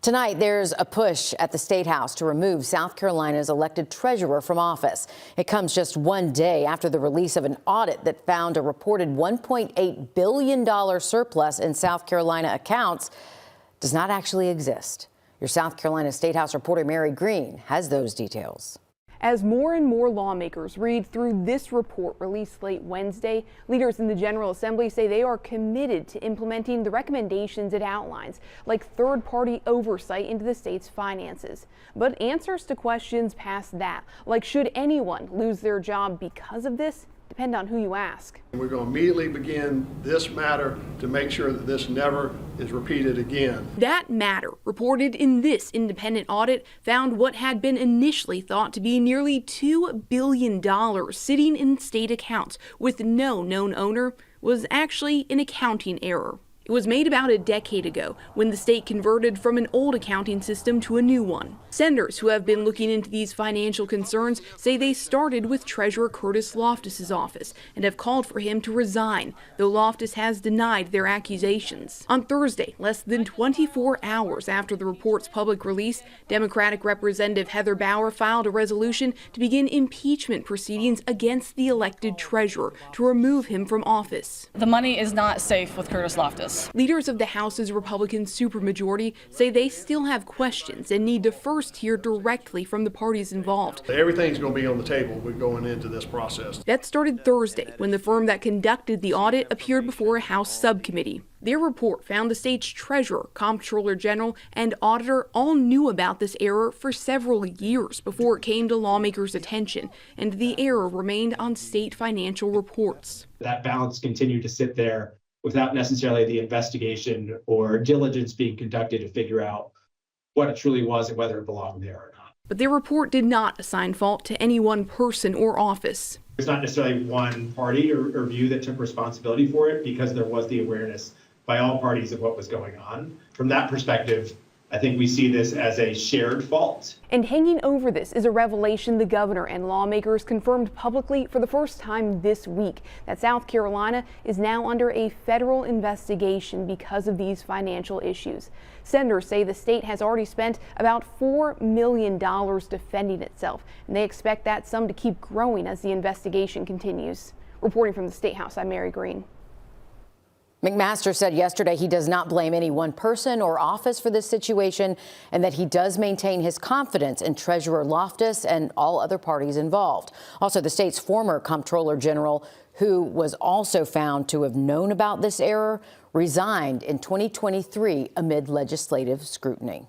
Tonight, there's a push at the State House to remove South Carolina's elected treasurer from office. It comes just one day after the release of an audit that found a reported $1.8 billion surplus in South Carolina accounts does not actually exist. Your South Carolina State House reporter Mary Green has those details. As more and more lawmakers read through this report released late Wednesday, leaders in the General Assembly say they are committed to implementing the recommendations it outlines, like third-party oversight into the state's finances. But answers to questions past that, like should anyone lose their job because of this, depend on who you ask. We're going to immediately begin this matter to make sure that this never is repeated again. That matter, reported in this independent audit, found what had been initially thought to be nearly $2 billion sitting in state accounts with no known owner was actually an accounting error. It was made about a decade ago when the state converted from an old accounting system to a new one. Senators who have been looking into these financial concerns say they started with Treasurer Curtis Loftus's office and have called for him to resign, though Loftus has denied their accusations. On Thursday, less than 24 hours after the report's public release, Democratic Representative Heather Bauer filed a resolution to begin impeachment proceedings against the elected treasurer to remove him from office. The money is not safe with Curtis Loftus. Leaders of the House's Republican supermajority say they still have questions and need to first hear directly from the parties involved. Everything's going to be on the table. We're going into this process. That started Thursday when the firm that conducted the audit appeared before a House subcommittee. Their report found the state's treasurer, comptroller general, and auditor all knew about this error for several years before it came to lawmakers' attention, and the error remained on state financial reports. That balance continued to sit there without necessarily the investigation or diligence being conducted to figure out what it truly was and whether it belonged there or not. But their report did not assign fault to any one person or office. There's not necessarily one party or view that took responsibility for it, because there was the awareness by all parties of what was going on. From that perspective, I think we see this as a shared fault. And hanging over this is a revelation the governor and lawmakers confirmed publicly for the first time this week, that South Carolina is now under a federal investigation because of these financial issues. Senators say the state has already spent about $4 million defending itself, and they expect that sum to keep growing as the investigation continues. Reporting from the State House, I'm Mary Green. McMaster said yesterday he does not blame any one person or office for this situation, and that he does maintain his confidence in Treasurer Loftus and all other parties involved. Also, the state's former comptroller general, who was also found to have known about this error, resigned in 2023 amid legislative scrutiny.